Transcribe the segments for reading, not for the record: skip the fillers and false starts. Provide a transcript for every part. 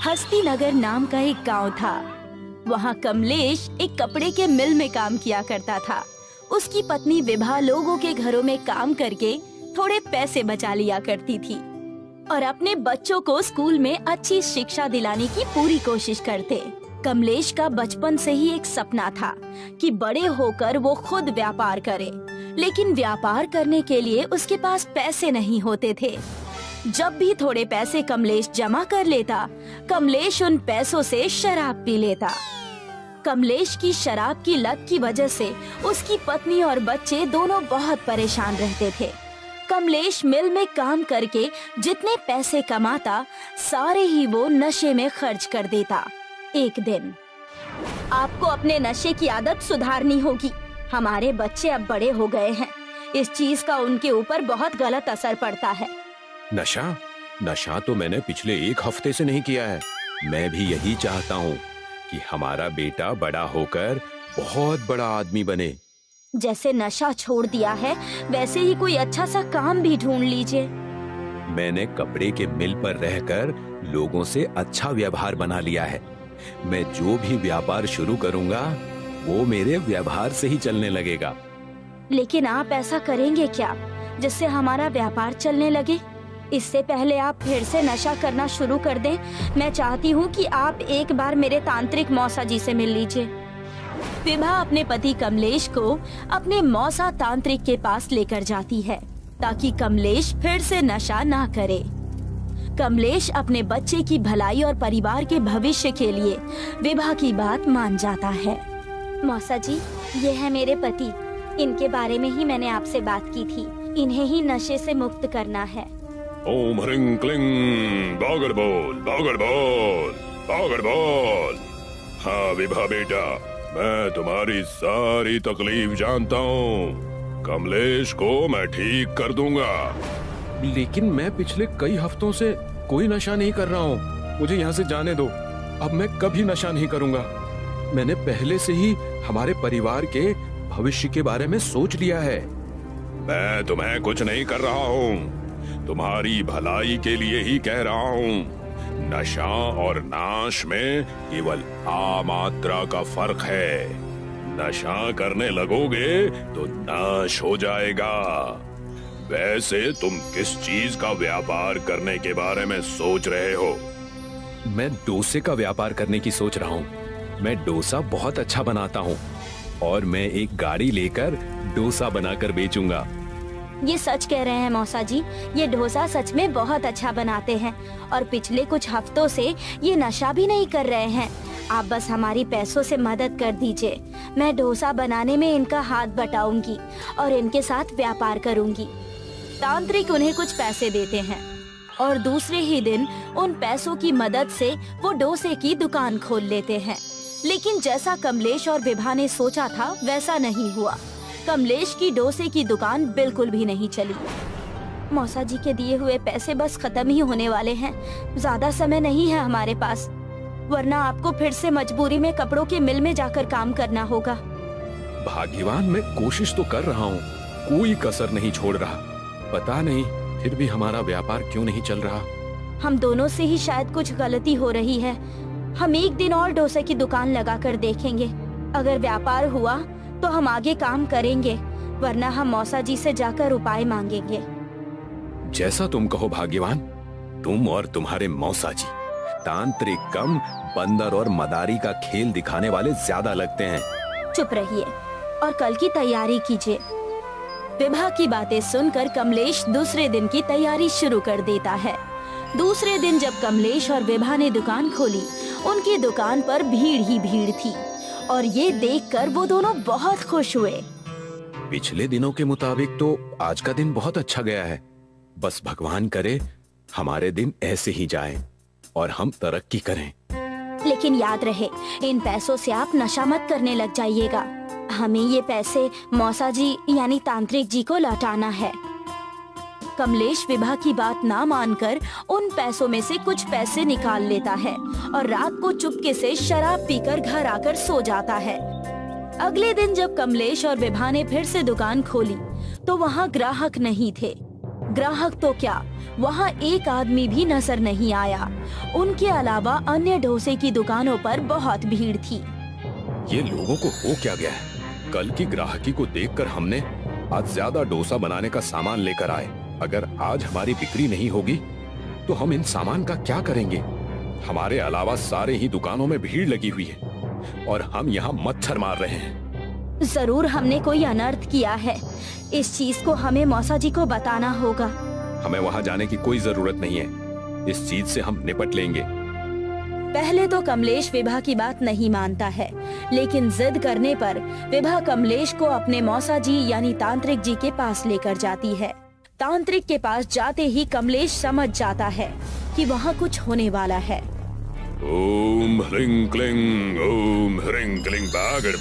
हस्तिनगर नाम का एक गांव था। वहाँ कमलेश एक कपड़े के मिल में काम किया करता था। उसकी पत्नी विभा लोगों के घरों में काम करके थोड़े पैसे बचा लिया करती थी और अपने बच्चों को स्कूल में अच्छी शिक्षा दिलाने की पूरी कोशिश करते। कमलेश का बचपन से ही एक सपना था कि बड़े होकर वो खुद व्यापार करे, लेकिन व्यापार करने के लिए उसके पास पैसे नहीं होते थे। जब भी थोड़े पैसे कमलेश जमा कर लेता, कमलेश उन पैसों से शराब पी लेता। कमलेश की शराब की लत की वजह से उसकी पत्नी और बच्चे दोनों बहुत परेशान रहते थे। कमलेश मिल में काम करके जितने पैसे कमाता, सारे ही वो नशे में खर्च कर देता। एक दिन, आपको अपने नशे की आदत सुधारनी होगी। हमारे बच्चे अब बड़े हो गए हैं, इस चीज का उनके ऊपर बहुत गलत असर पड़ता है। नशा तो मैंने पिछले 1 हफ्ते से नहीं किया है। मैं भी यही चाहता हूँ कि हमारा बेटा बड़ा होकर बहुत बड़ा आदमी बने। जैसे नशा छोड़ दिया है, वैसे ही कोई अच्छा सा काम भी ढूंढ लीजिए। मैंने कपड़े के मिल पर रहकर लोगों से अच्छा व्यवहार बना लिया है। मैं जो भी व्यापार शुरू करूँगा, वो मेरे व्यवहार से ही चलने लगेगा। लेकिन आप ऐसा करेंगे क्या जिससे हमारा व्यापार चलने लगे? इससे पहले आप फिर से नशा करना शुरू कर दें, मैं चाहती हूँ कि आप एक बार मेरे तांत्रिक मौसा जी से मिल लीजिए। विभा अपने पति कमलेश को अपने मौसा तांत्रिक के पास लेकर जाती है ताकि कमलेश फिर से नशा ना करे। कमलेश अपने बच्चे की भलाई और परिवार के भविष्य के लिए विभा की बात मान जाता है। मौसा जी, ये है मेरे पति। इनके बारे में ही मैंने आपसे बात की थी। इन्हें ही नशे से मुक्त करना है। ओम ह्रीं क्लीं, बागर बोल, बागर बोल, बागर बोल। हाँ विभा बेटा, मैं तुम्हारी सारी तकलीफ जानता हूँ। कमलेश को मैं ठीक कर दूंगा। लेकिन मैं पिछले कई हफ्तों से कोई नशा नहीं कर रहा हूँ। मुझे यहाँ से जाने दो। अब मैं कभी नशा नहीं करूँगा। मैंने पहले से ही हमारे परिवार के भविष्य के बारे में सोच लिया है। मैं तुम्हें कुछ नहीं कर रहा हूँ, तुम्हारी भलाई के लिए ही कह रहा हूँ। नशा और नाश में केवल आ मात्रा का फर्क है। नशा करने लगोगे तो नाश हो जाएगा। वैसे तुम किस चीज का व्यापार करने के बारे में सोच रहे हो? मैं डोसे का व्यापार करने की सोच रहा हूँ। मैं डोसा बहुत अच्छा बनाता हूँ और मैं एक गाड़ी लेकर डोसा बनाकर बेचूंगा। ये सच कह रहे हैं मौसा जी, ये डोसा सच में बहुत अच्छा बनाते हैं और पिछले कुछ हफ्तों से ये नशा भी नहीं कर रहे हैं। आप बस हमारी पैसों से मदद कर दीजिए। मैं डोसा बनाने में इनका हाथ बटाऊंगी और इनके साथ व्यापार करूंगी। तांत्रिक उन्हें कुछ पैसे देते हैं और दूसरे ही दिन उन पैसों की मदद से वो डोसे की दुकान खोल लेते हैं। लेकिन जैसा कमलेश और विभा ने सोचा था, वैसा नहीं हुआ। कमलेश की डोसे की दुकान बिल्कुल भी नहीं चली। मौसा जी के दिए हुए पैसे बस खत्म ही होने वाले हैं। ज्यादा समय नहीं है हमारे पास, वरना आपको फिर से मजबूरी में कपड़ों के मिल में जाकर काम करना होगा। भाग्यवान, मैं कोशिश तो कर रहा हूँ, कोई कसर नहीं छोड़ रहा। पता नहीं फिर भी हमारा व्यापार क्यों नहीं चल रहा। हम दोनों से ही शायद कुछ गलती हो रही है। हम एक दिन और डोसे की दुकान लगाकर देखेंगे। अगर व्यापार हुआ तो हम आगे काम करेंगे, वरना हम मौसा जी से जाकर उपाय मांगेंगे। जैसा तुम कहो भाग्यवान। तुम और तुम्हारे मौसा जी तांत्रिक कम, बंदर और मदारी का खेल दिखाने वाले ज्यादा लगते हैं। चुप रहिए और कल की तैयारी कीजिए। विभा की बातें सुनकर कमलेश दूसरे दिन की तैयारी शुरू कर देता है। दूसरे दिन जब कमलेश और विभा ने दुकान खोली, उनकी दुकान पर भीड़ ही भीड़ थी और ये देखकर वो दोनों बहुत खुश हुए। पिछले दिनों के मुताबिक तो आज का दिन बहुत अच्छा गया है। बस भगवान करे हमारे दिन ऐसे ही जाएं और हम तरक्की करें। लेकिन याद रहे, इन पैसों से आप नशा मत करने लग जाइएगा। हमें ये पैसे मौसा जी यानी तांत्रिक जी को लौटाना है। कमलेश विभा की बात ना मानकर उन पैसों में से कुछ पैसे निकाल लेता है और रात को चुपके से शराब पीकर घर आकर सो जाता है। अगले दिन जब कमलेश और विभा ने फिर से दुकान खोली तो वहाँ ग्राहक नहीं थे। ग्राहक तो क्या, वहाँ एक आदमी भी नजर नहीं आया। उनके अलावा अन्य डोसे की दुकानों पर बहुत भीड़ थी। ये लोगों को हो क्या गया है? कल की ग्राहकी को देखकर हमने आज ज्यादा डोसा बनाने का सामान लेकर आए। अगर आज हमारी बिक्री नहीं होगी तो हम इन सामान का क्या करेंगे? हमारे अलावा सारे ही दुकानों में भीड़ लगी हुई है और हम यहाँ मच्छर मार रहे हैं। जरूर हमने कोई अनर्थ किया है। इस चीज को हमें मौसा जी को बताना होगा। हमें वहाँ जाने की कोई जरूरत नहीं है। इस चीज से हम निपट लेंगे। पहले तो कमलेश विभा की बात नहीं मानता है, लेकिन जिद करने पर विभा कमलेश को अपने मौसा जी यानी तांत्रिक जी के पास लेकर जाती है। तांत्रिक के पास जाते ही कमलेश समझ जाता है कि वहाँ कुछ होने वाला है। ओम ह्रीं क्लीं, ओम ह्रीं क्लीं, बागर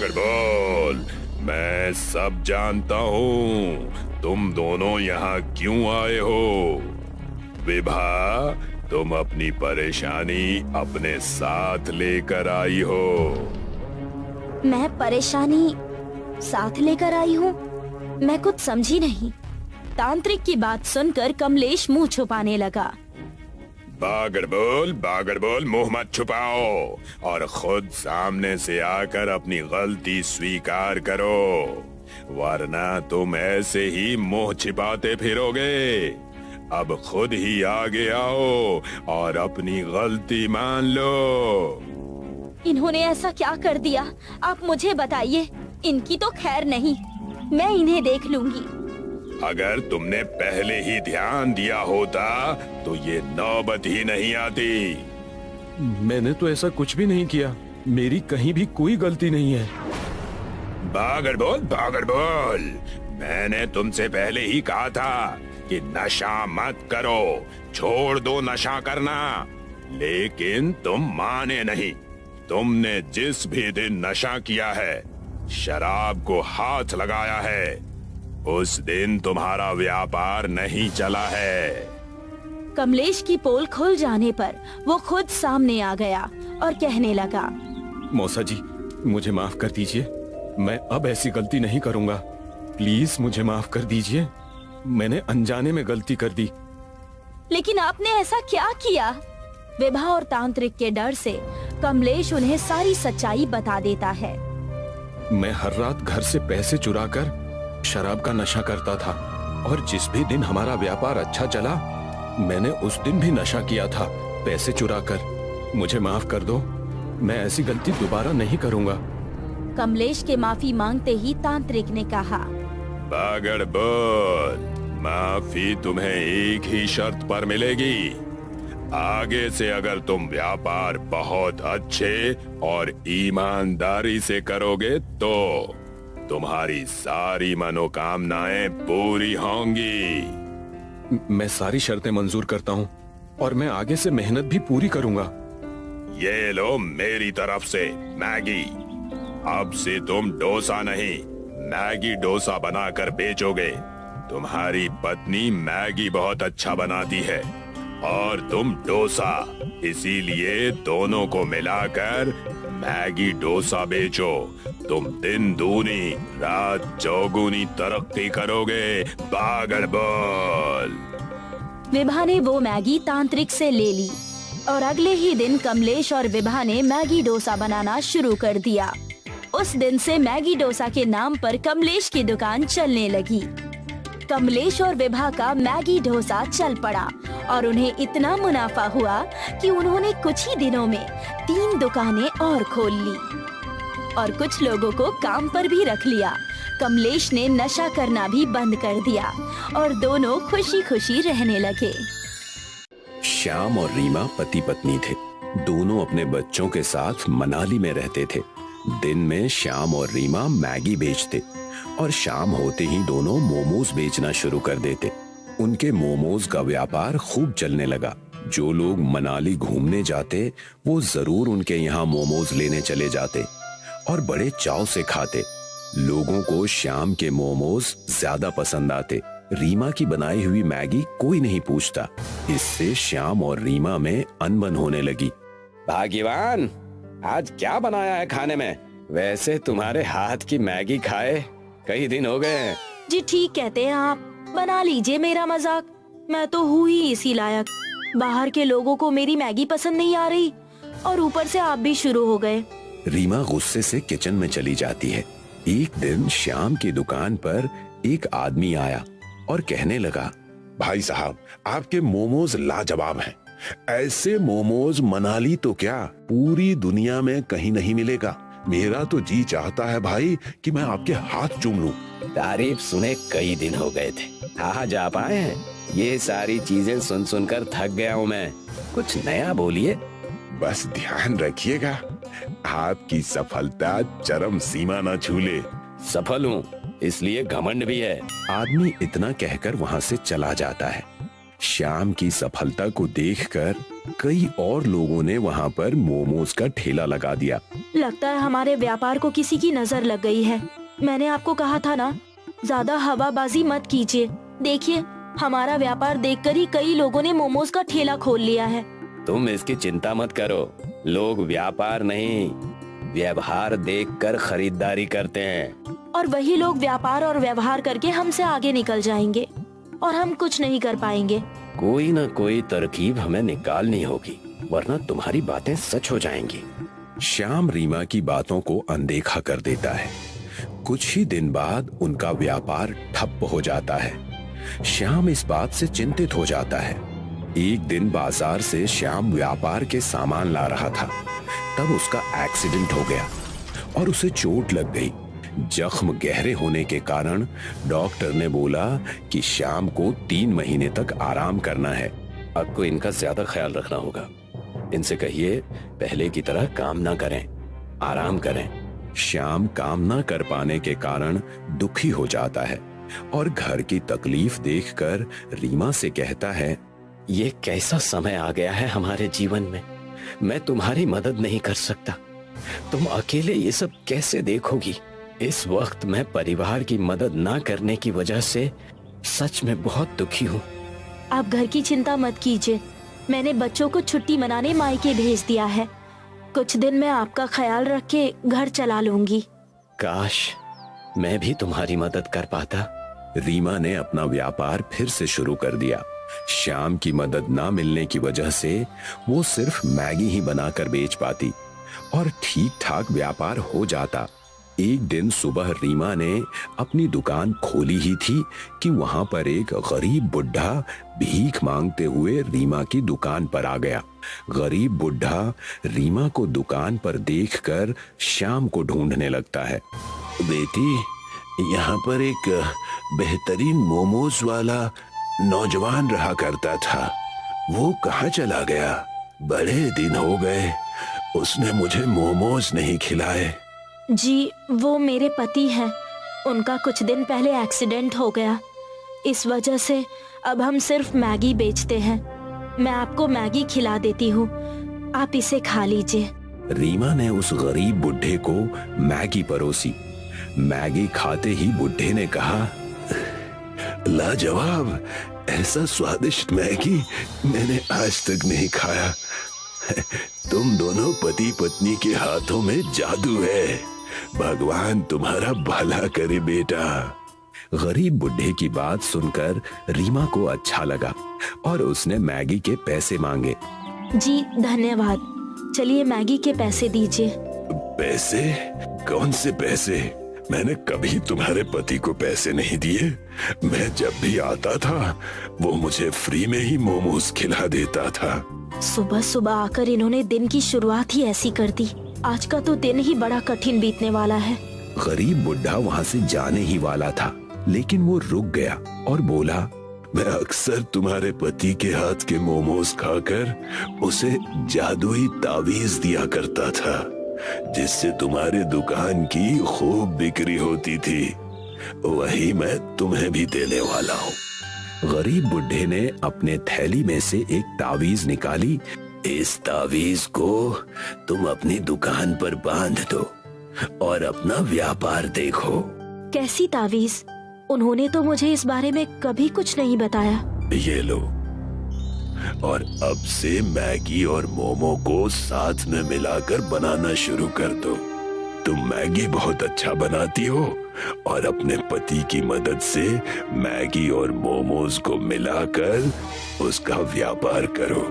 बोल। मैं सब जानता हूँ तुम दोनों यहाँ क्यों आए हो। विभा, तुम अपनी परेशानी अपने साथ लेकर आई हो। मैं परेशानी साथ लेकर आई हूँ? मैं कुछ समझी नहीं। तांत्रिक की बात सुनकर कमलेश मुंह छुपाने लगा। बागर बोल, मुंह मत छुपाओ और खुद सामने से आकर अपनी गलती स्वीकार करो, वरना तुम ऐसे ही मुंह छिपाते फिरोगे। अब खुद ही आगे आओ और अपनी गलती मान लो। इन्होंने ऐसा क्या कर दिया? आप मुझे बताइए। इनकी तो खैर नहीं, मैं इन्हें देख लूंगी। अगर तुमने पहले ही ध्यान दिया होता तो ये नौबत ही नहीं आती। मैंने तो ऐसा कुछ भी नहीं किया। मेरी कहीं भी कोई गलती नहीं है। बागर बोल, मैंने तुमसे पहले ही कहा था कि नशा मत करो, छोड़ दो नशा करना, लेकिन तुम माने नहीं। तुमने जिस भी दिन नशा किया है, शराब को हाथ लगाया है, उस दिन तुम्हारा व्यापार नहीं चला है। कमलेश की पोल खुल जाने पर वो खुद सामने आ गया और कहने लगा, मौसा जी, मुझे माफ कर दीजिए। मैं अब ऐसी गलती नहीं करूंगा। प्लीज मुझे माफ कर दीजिए। मैंने अनजाने में गलती कर दी। लेकिन आपने ऐसा क्या किया? विभा और तांत्रिक के डर से कमलेश उन्हें सारी सच्चाई बता देता है। मैं हर रात घर से पैसे चुराकर शराब का नशा करता था और जिस भी दिन हमारा व्यापार अच्छा चला, मैंने उस दिन भी नशा किया था पैसे चुराकर। मुझे माफ कर दो। मैं ऐसी गलती दोबारा नहीं करूंगा। कमलेश के माफी मांगते ही तांत्रिक ने कहा, बागर बोल, माफी तुम्हें एक ही शर्त पर मिलेगी। आगे से अगर तुम व्यापार बहुत अच्छे और ईमानदारी से करोगे तो तुम्हारी सारी मनोकामनाएं पूरी होंगी। मैं सारी शर्तें मंजूर करता हूँ और मैं आगे से मेहनत भी पूरी करूंगा। ये लो मेरी तरफ से मैगी। अब से तुम डोसा नहीं, मैगी डोसा बनाकर बेचोगे। तुम्हारी पत्नी मैगी बहुत अच्छा बनाती है और तुम डोसा, इसीलिए दोनों को मिलाकर मैगी डोसा बेचो। तुम दिन दूनी रात चौगुनी तरक्की करोगे। बागर बोल। विभा ने वो मैगी तांत्रिक से ले ली और अगले ही दिन कमलेश और विभा ने मैगी डोसा बनाना शुरू कर दिया। उस दिन से मैगी डोसा के नाम पर कमलेश की दुकान चलने लगी। कमलेश और विभा का मैगी डोसा चल पड़ा और उन्हें इतना मुनाफा हुआ कि उन्होंने कुछ ही दिनों में 3 दुकानें और खोल ली और कुछ लोगों को काम पर भी रख लिया। कमलेश ने नशा करना भी बंद कर दिया और दोनों खुशी खुशी रहने लगे। श्याम और रीमा पति पत्नी थे। दोनों अपने बच्चों के साथ मनाली में रहते थे। दिन में श्याम और रीमा मैगी बेचते और शाम होते ही दोनों मोमोज बेचना शुरू कर देते। उनके मोमोज का व्यापार खूब चलने लगा। जो लोग मनाली घूमने जाते वो जरूर उनके यहाँ मोमोज लेने चले जाते और बड़े चाव से खाते। लोगों को श्याम के मोमोज ज्यादा पसंद आते। रीमा की बनाई हुई मैगी कोई नहीं पूछता। इससे श्याम और रीमा में अनबन होने लगी। भाग्यवान, आज क्या बनाया है खाने में? वैसे तुम्हारे हाथ की मैगी खाए कई दिन हो गए हैं। जी ठीक कहते हैं आप, बना लीजिए मेरा मजाक। मैं तो हूँ ही इसी लायक। बाहर के लोगों को मेरी मैगी पसंद नहीं आ रही और ऊपर से आप भी शुरू हो गए। रीमा गुस्से से किचन में चली जाती है। एक दिन श्याम की दुकान पर एक आदमी आया और कहने लगा, भाई साहब, आपके मोमोज लाजवाब हैं। ऐसे मोमोज मनाली तो क्या पूरी दुनिया में कहीं नहीं मिलेगा। मेरा तो जी चाहता है भाई कि मैं आपके हाथ चूम लूं। तारीफ सुने कई दिन हो गए थे, आज आप आए हैं। ये सारी चीजें सुन सुनकर थक गया हूँ मैं। कुछ नया बोलिए। बस ध्यान रखिएगा, आपकी सफलता चरम सीमा न छूले। सफल हूँ इसलिए घमंड भी है। आदमी इतना कहकर वहाँ से चला जाता है। श्याम की सफलता को देखकर कई और लोगों ने वहाँ पर मोमोज का ठेला लगा दिया। लगता है हमारे व्यापार को किसी की नजर लग गई है। मैंने आपको कहा था ना, ज्यादा हवाबाजी मत कीजिए। देखिए, हमारा व्यापार देखकर ही कई लोगों ने मोमोज का ठेला खोल लिया है। तुम इसकी चिंता मत करो। लोग व्यापार नहीं, व्यवहार देखकर खरीदारी करते हैं। और वही लोग व्यापार और व्यवहार करके हमसे आगे निकल जाएंगे और हम कुछ नहीं कर पाएंगे। कोई न कोई तरकीब हमें निकालनी होगी, वरना तुम्हारी बातें सच हो जाएंगी। श्याम रीमा की बातों को अनदेखा कर देता है। कुछ ही दिन बाद उनका व्यापार ठप हो जाता है। श्याम इस बात से चिंतित हो जाता है। एक दिन बाजार से श्याम व्यापार के सामान ला रहा था, तब उसका एक्सीडेंट हो गया और उसे चोट लग गई। जख्म गहरे होने के कारण डॉक्टर ने बोला कि श्याम को 3 महीने तक आराम करना है। आपको इनका ज्यादा ख्याल रखना होगा। इनसे कहिए पहले की तरह काम ना करें, आराम करें। श्याम काम ना कर पाने के कारण दुखी हो जाता है और घर की तकलीफ देखकर रीमा से कहता है, ये कैसा समय आ गया है हमारे जीवन में। मैं तुम्हारी मदद नहीं कर सकता। तुम अकेले ये सब कैसे देखोगी। इस वक्त मैं परिवार की मदद ना करने की वजह से सच में बहुत दुखी हूँ। आप घर की चिंता मत कीजिए। मैंने बच्चों को छुट्टी मनाने मायके भेज दिया है। कुछ दिन मैं आपका ख्याल रख के घर चला लूंगी। काश मैं भी तुम्हारी मदद कर पाता। रीमा ने अपना व्यापार फिर से शुरू कर दिया। श्याम की मदद ना मिलने की वजह से वो सिर्फ मैगी ही बनाकर बेच पाती और ठीक ठाक व्यापार हो जाता। एक दिन सुबह रीमा ने अपनी दुकान खोली ही थी कि वहां पर एक गरीब बुढ़ा भीख मांगते हुए रीमा की दुकान पर आ गया। गरीब बुढ़ा रीमा को दुकान पर देखकर श्याम को ढूंढने लगता है। बेटी, यहाँ पर एक बेहतरीन मोमोज वाला नौजवान रहा करता था, वो कहाँ चला गया? बड़े दिन हो गए उसने मुझे मोमोज नहीं खिलाए। जी, वो मेरे पति हैं। उनका कुछ दिन पहले एक्सीडेंट हो गया। इस वजह से अब हम सिर्फ मैगी बेचते हैं। मैं आपको मैगी खिला देती हूँ, आप इसे खा लीजिए। रीमा ने उस गरीब बुढ़े को मैगी परोसी। मैगी खाते ही बुढ़े ने कहा, लाजवाब, ऐसा स्वादिष्ट मैगी मैंने आज तक नहीं खाया। तुम दोनों पति पत्नी के हाथों में जादू है। भगवान तुम्हारा भला करे बेटा। गरीब बुढ़े की बात सुनकर रीमा को अच्छा लगा और उसने मैगी के पैसे मांगे। जी धन्यवाद। चलिए मैगी के पैसे दीजिए। पैसे? कौन से पैसे? मैंने कभी तुम्हारे पति को पैसे नहीं दिए। मैं जब भी आता था वो मुझे फ्री में ही मोमोज खिला देता था। सुबह सुबह आकर इन्होंने दिन की शुरुआत ही ऐसी कर दी। आज का तो दिन ही बड़ा कठिन बीतने वाला है। गरीब बुढ़ा वहाँ से जाने ही वाला था, लेकिन वो रुक गया और बोला, मैं अक्सर तुम्हारे पति के हाथ के मोमोज खाकर उसे जादुई तावीज दिया करता था, जिससे तुम्हारे दुकान की खूब बिक्री होती थी। वही मैं तुम्हें भी देने वाला हूँ। गरीब बुढ़े ने अपने थैली में से एक तावीज निकाली। इस तावीज को तुम अपनी दुकान पर बांध दो और अपना व्यापार देखो। कैसी तावीज? उन्होंने तो मुझे इस बारे में कभी कुछ नहीं बताया। ये लो, और अब से मैगी और मोमो को साथ में मिलाकर बनाना शुरू कर दो। तुम मैगी बहुत अच्छा बनाती हो और अपने पति की मदद से मैगी और मोमोज को मिलाकर उसका व्यापार करो।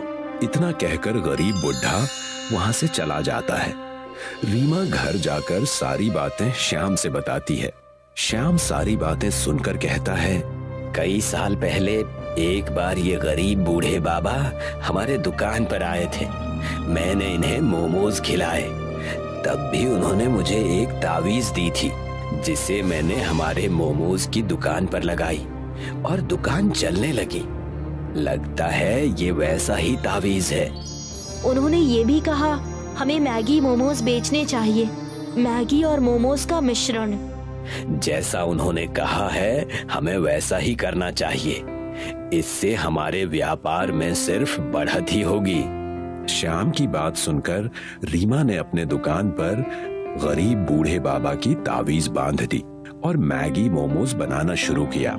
इतना कहकर गरीब बुढ़ा वहां से चला जाता है। रीमा घर जाकर सारी बातें श्याम से बताती है। श्याम सारी बातें सुनकर कहता है, कई साल पहले एक बार ये गरीब बूढ़े बाबा हमारे दुकान पर आए थे। मैंने इन्हें मोमोज खिलाए। तब भी उन्होंने मुझे एक तावीज दी थी, जिसे मैंने हमारे मोमोज की दुकान पर लगाई और दुकान चलने लगी। लगता है ये वैसा ही तावीज है। उन्होंने ये भी कहा हमें मैगी मोमोज बेचने चाहिए, मैगी और मोमोज का मिश्रण। जैसा उन्होंने कहा है हमें वैसा ही करना चाहिए। इससे हमारे व्यापार में सिर्फ बढ़त ही होगी। श्याम की बात सुनकर रीमा ने अपने दुकान पर गरीब बूढ़े बाबा की तावीज बांध दी और मैगी मोमोज बनाना शुरू किया।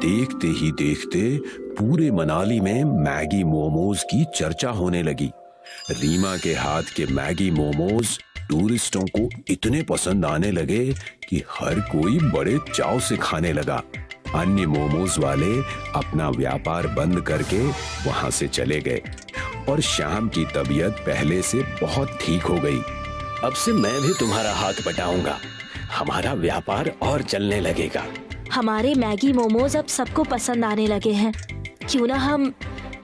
देखते ही देखते पूरे मनाली में मैगी मोमोज की चर्चा होने लगी। रीमा के हाथ के मैगी मोमोज टूरिस्टों को इतने पसंद आने लगे कि हर कोई बड़े चाव से खाने लगा। अन्य मोमोज वाले अपना व्यापार बंद करके वहां से चले गए और श्याम की तबीयत पहले से बहुत ठीक हो गई। अब से मैं भी तुम्हारा हाथ बटाऊंगा, हमारा व्यापार और चलने लगेगा। हमारे मैगी मोमोज अब सबको पसंद आने लगे हैं। क्यों ना हम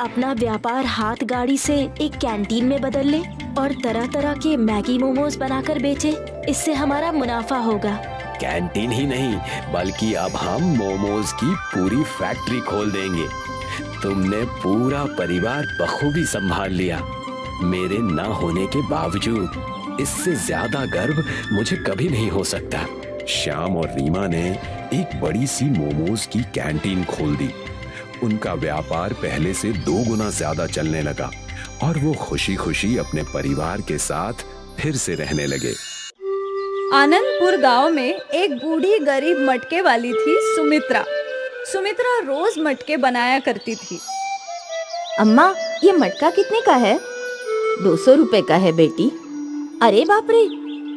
अपना व्यापार हाथ गाड़ी से एक कैंटीन में बदल लें और तरह तरह के मैगी मोमोज बनाकर बेचें। इससे हमारा मुनाफा होगा। कैंटीन ही नहीं बल्कि अब हम मोमोज की पूरी फैक्ट्री खोल देंगे। तुमने पूरा परिवार बखूबी संभाल लिया। मेरे ना होने के बावजूद इससे ज्यादा गर्व मुझे कभी नहीं हो सकता। श्याम और रीमा ने एक बड़ी सी मोमोज की कैंटीन खोल दी। उनका व्यापार पहले से 2 गुना ज्यादा चलने लगा और वो खुशी खुशी अपने परिवार के साथ फिर से रहने लगे। आनंदपुर गांव में एक बूढ़ी गरीब मटके वाली थी सुमित्रा। सुमित्रा रोज मटके बनाया करती थी। अम्मा, ये मटका कितने का है? 200 रुपए का है बेटी। अरे बाप रे,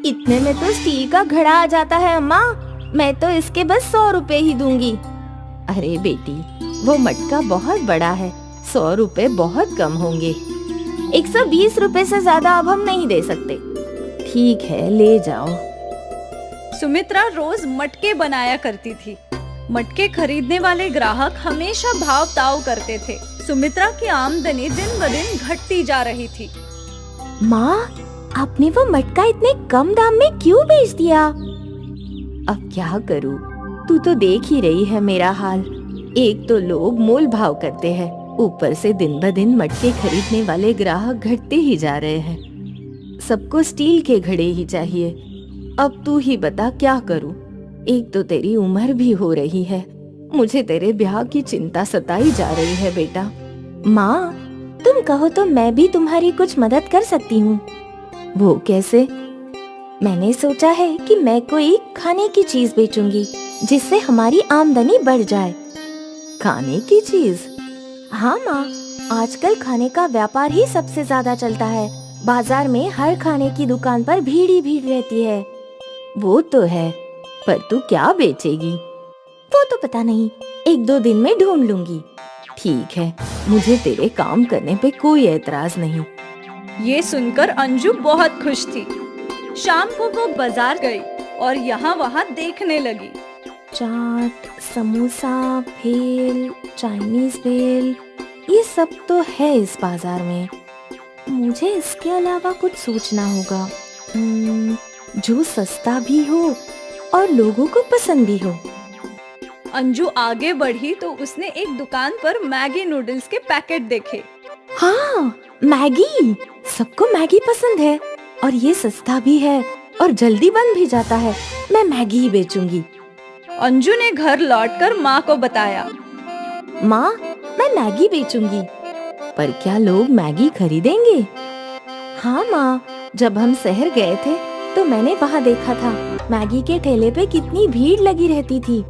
इतने में तो स्टील का घड़ा आ जाता है अम्मा। मैं तो इसके बस 100 रुपए ही दूंगी। अरे बेटी, वो मटका बहुत बड़ा है, 100 रुपए बहुत कम होंगे। 120 रुपए से ज्यादा अब हम नहीं दे सकते। ठीक है, ले जाओ। सुमित्रा रोज मटके बनाया करती थी। मटके खरीदने वाले ग्राहक हमेशा भाव ताव करते थे। सुमित्रा की आमदनी दिन ब दिन घटती जा रही थी। माँ, आपने वो मटका इतने कम दाम में क्यों बेच दिया? अब क्या करूँ, तू तो देख ही रही है मेरा हाल। एक तो लोग मोल भाव करते हैं, ऊपर से दिन ब दिन मटके खरीदने वाले ग्राहक घटते ही जा रहे हैं। सबको स्टील के घड़े ही चाहिए। अब तू ही बता क्या करूँ। एक तो तेरी उम्र भी हो रही है, मुझे तेरे ब्याह की चिंता सताई जा रही है बेटा। माँ, तुम कहो तो मैं भी तुम्हारी कुछ मदद कर सकती हूँ। वो कैसे? मैंने सोचा है कि मैं कोई खाने की चीज बेचूंगी जिससे हमारी आमदनी बढ़ जाए। खाने की चीज? हाँ माँ, आजकल खाने का व्यापार ही सबसे ज्यादा चलता है। बाजार में हर खाने की दुकान पर भीड़ ही भीड़ रहती है। वो तो है, पर तू क्या बेचेगी? वो तो पता नहीं, 1-2 दिन में ढूंढ लूंगी। ठीक है, मुझे तेरे काम करने पे कोई एतराज नहीं। ये सुनकर अंजू बहुत खुश थी। शाम को वो बाजार गई और यहाँ वहाँ देखने लगी। चाट, समोसा, भेल, चाइनीज भेल, ये सब तो है इस बाजार में। मुझे इसके अलावा कुछ सोचना होगा, जो सस्ता भी हो और लोगों को पसंद भी हो। अंजू आगे बढ़ी तो उसने एक दुकान पर मैगी नूडल्स के पैकेट देखे। हाँ, मैगी। सबको मैगी पसंद है और ये सस्ता भी है और जल्दी बन भी जाता है। मैं मैगी ही बेचूंगी। अंजू ने घर लौटकर माँ को बताया। माँ, मैं मैगी बेचूंगी। पर क्या लोग मैगी खरीदेंगे? हाँ माँ, जब हम शहर गए थे तो मैंने वहाँ देखा था मैगी के ठेले पे कितनी भीड़ लगी रहती थी।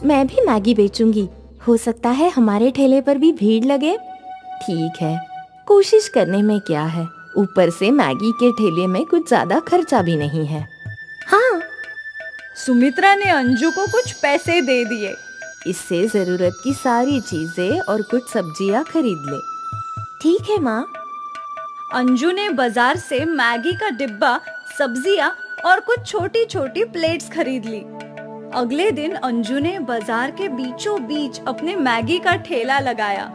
मैं भी मैगी बेचूंगी। हो सकता है हमारे ठेले पर भी भीड़ लगे। ठीक है, कोशिश करने में क्या है। ऊपर से मैगी के ठेले में कुछ ज्यादा खर्चा भी नहीं है। सुमित्रा ने अंजू को कुछ पैसे दे दिए। इससे जरूरत की सारी चीजें और कुछ सब्जियां खरीद ले। ठीक है माँ। अंजू ने बाजार से मैगी का डिब्बा, सब्जियां और कुछ छोटी छोटी प्लेट्स खरीद ली। अगले दिन अंजू ने बाजार के बीचों बीच अपने मैगी का ठेला लगाया।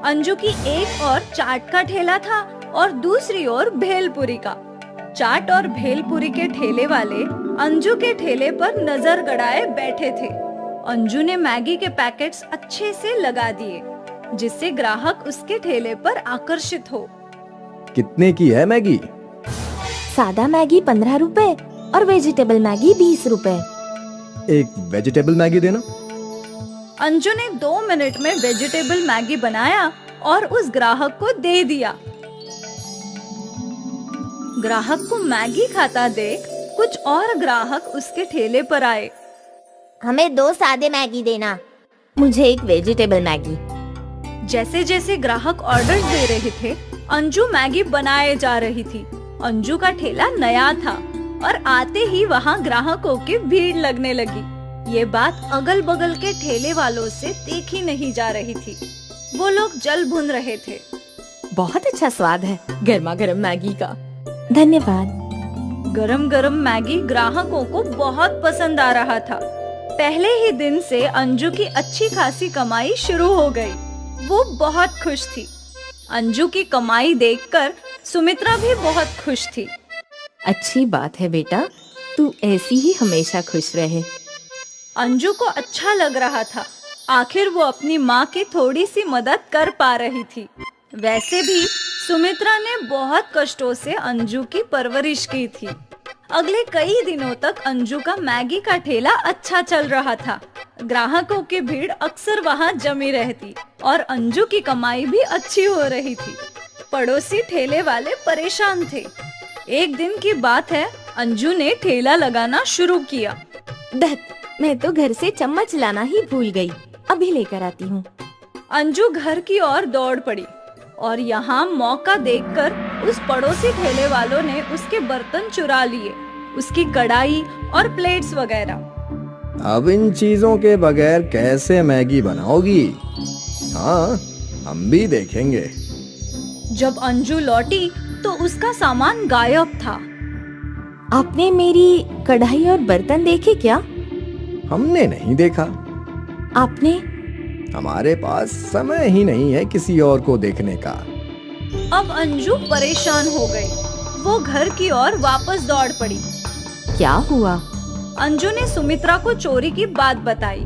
अंजू की एक और चाट का ठेला था और दूसरी ओर भेलपुरी का। चाट और भेलपुरी के ठेले वाले अंजू के ठेले पर नजर गड़ाए बैठे थे। अंजू ने मैगी के पैकेट्स अच्छे से लगा दिए, जिससे ग्राहक उसके ठेले पर आकर्षित हो। कितने की है मैगी? सादा मैगी 15 रुपए और वेजिटेबल मैगी 20 रुपए। एक वेजिटेबल मैगी देना। अंजू ने 2 मिनट में वेजिटेबल मैगी बनाया और उस ग्राहक को दे दिया। ग्राहक को मैगी खाता देख कुछ और ग्राहक उसके ठेले पर आए। हमें 2 सादे मैगी देना। मुझे एक वेजिटेबल मैगी। जैसे जैसे ग्राहक ऑर्डर दे रहे थे, अंजू मैगी बनाए जा रही थी। अंजू का ठेला नया था और आते ही वहाँ ग्राहकों की भीड़ लगने लगी। ये बात अगल बगल के ठेले वालों से देखी नहीं जा रही थी। वो लोग जल भुन रहे थे। बहुत अच्छा स्वाद है गर्मा गर्म मैगी का। धन्यवाद। गरम गरम मैगी ग्राहकों को बहुत पसंद आ रहा था। पहले ही दिन से अंजू की अच्छी खासी कमाई शुरू हो गई। वो बहुत खुश थी। अंजू की कमाई देखकर सुमित्रा भी बहुत खुश थी। अच्छी बात है बेटा, तू ऐसी ही हमेशा खुश रहे। अंजू को अच्छा लग रहा था। आखिर वो अपनी माँ की थोड़ी सी मदद कर पा रही थी। वैसे भी सुमित्रा ने बहुत कष्टों से अंजू की परवरिश की थी। अगले कई दिनों तक अंजू का मैगी का ठेला अच्छा चल रहा था। ग्राहकों की भीड़ अक्सर वहाँ जमी रहती और अंजू की कमाई भी अच्छी हो रही थी। पड़ोसी ठेले वाले परेशान थे। एक दिन की बात है, अंजू ने ठेला लगाना शुरू किया। दत्त, मैं तो घर से चम्मच लाना ही भूल गई। अभी लेकर आती हूँ। अंजू घर की ओर दौड़ पड़ी और यहाँ मौका देखकर उस पड़ोसी ठेले वालों ने उसके बर्तन चुरा लिए, उसकी कढ़ाई और प्लेट्स वगैरह। अब इन चीजों के बगैर कैसे मैगी बनाओगी? हाँ, हम भी देखेंगे। जब अंजू लौटी तो उसका सामान गायब था। आपने मेरी कढ़ाई और बर्तन देखे क्या? हमने नहीं देखा। आपने? हमारे पास समय ही नहीं है किसी और को देखने का। अब अंजू परेशान हो गई। वो घर की ओर वापस दौड़ पड़ी। क्या हुआ? अंजू ने सुमित्रा को चोरी की बात बताई।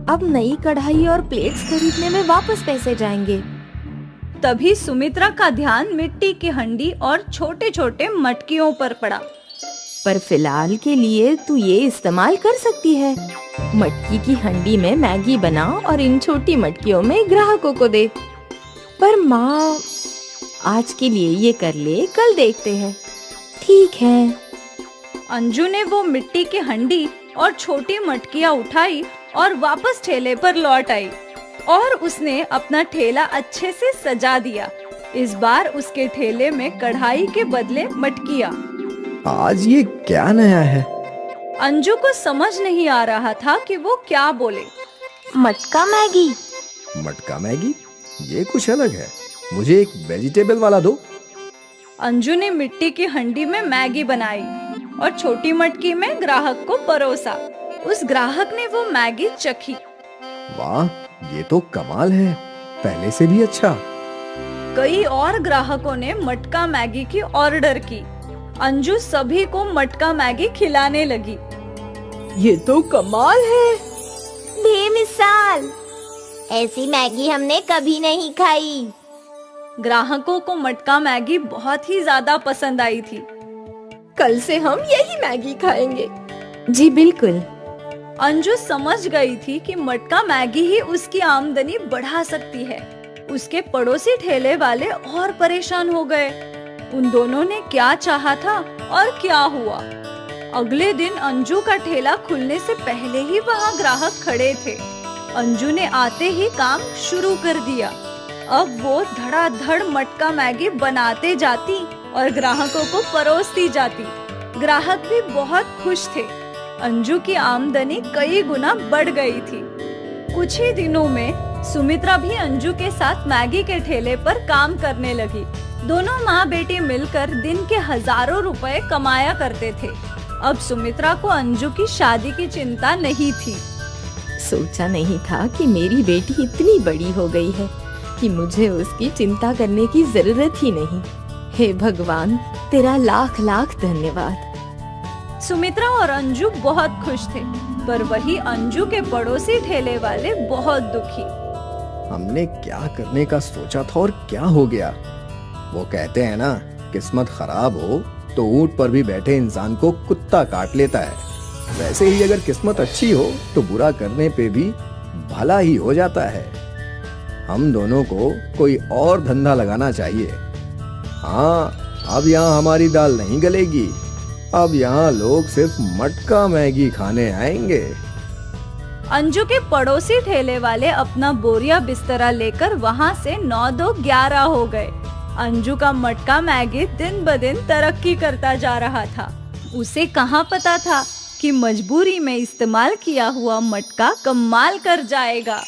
अब नई कढ़ाई और प्लेट्स खरीदने में वापस पैसे जाएंगे। तभी सुमित्रा का ध्यान मिट्टी की हंडी और छोटे छोटे मटकियों पर पड़ा। पर फिलहाल के लिए तू ये इस्तेमाल कर सकती है। मटकी की हंडी में मैगी बना और इन छोटी मटकियों में ग्राहकों को दे। पर माँ, आज के लिए ये कर ले, कल देखते हैं। ठीक है। अंजू ने वो मिट्टी की हंडी और छोटी मटकियाँ उठाई और वापस ठेले पर लौट आई और उसने अपना ठेला अच्छे से सजा दिया। इस बार उसके ठेले में कढ़ाई के बदले मटकियाँ। आज ये क्या नया है? अंजू को समझ नहीं आ रहा था कि वो क्या बोले। मटका मैगी? मटका मैगी? ये कुछ अलग है। मुझे एक वेजिटेबल वाला दो। अंजू ने मिट्टी की हंडी में मैगी बनाई और छोटी मटकी में ग्राहक को परोसा। उस ग्राहक ने वो मैगी चखी। वाह, ये तो कमाल है, पहले से भी अच्छा। कई और ग्राहकों ने मटका मैगी की ऑर्डर की। अंजू सभी को मटका मैगी खिलाने लगी। ये तो कमाल है, बेमिसाल। ऐसी मैगी हमने कभी नहीं खाई। ग्राहकों को मटका मैगी बहुत ही ज्यादा पसंद आई थी। कल से हम यही मैगी खाएंगे। जी बिल्कुल। अंजू समझ गई थी कि मटका मैगी ही उसकी आमदनी बढ़ा सकती है। उसके पड़ोसी ठेले वाले और परेशान हो गए। उन दोनों ने क्या चाहा था और क्या हुआ। अगले दिन अंजू का ठेला खुलने से पहले ही वहाँ ग्राहक खड़े थे। अंजू ने आते ही काम शुरू कर दिया। अब वो धड़ाधड़ मटका मैगी बनाते जाती और ग्राहकों को परोसती जाती। ग्राहक भी बहुत खुश थे। अंजू की आमदनी कई गुना बढ़ गई थी। कुछ ही दिनों में सुमित्रा भी अंजू के साथ मैगी के ठेले पर काम करने लगी। दोनों माँ बेटी मिलकर दिन के हजारों रुपए कमाया करते थे। अब सुमित्रा को अंजू की शादी की चिंता नहीं थी। सोचा नहीं था कि मेरी बेटी इतनी बड़ी हो गई है कि मुझे उसकी चिंता करने की जरूरत ही नहीं। हे भगवान, तेरा लाख लाख धन्यवाद। सुमित्रा और अंजू बहुत खुश थे, पर वही अंजू के पड़ोसी ठेले वाले बहुत दुखी। हमने क्या करने का सोचा था और क्या हो गया। वो कहते हैं ना, किस्मत खराब हो तो ऊंट पर भी बैठे इंसान को कुत्ता काट लेता है। वैसे ही अगर किस्मत अच्छी हो तो बुरा करने पे भी भला ही हो जाता है। हम दोनों को कोई और धंधा लगाना चाहिए। हाँ, अब यहाँ हमारी दाल नहीं गलेगी। अब यहाँ लोग सिर्फ मटका मैगी खाने आएंगे। अंजू के पड़ोसी ठेले वाले अपना बोरिया बिस्तरा लेकर वहाँ से 9-2-11 हो गए। अंजू का मटका मैगी दिन ब दिन तरक्की करता जा रहा था। उसे कहाँ पता था कि मजबूरी में इस्तेमाल किया हुआ मटका कमाल कर जाएगा।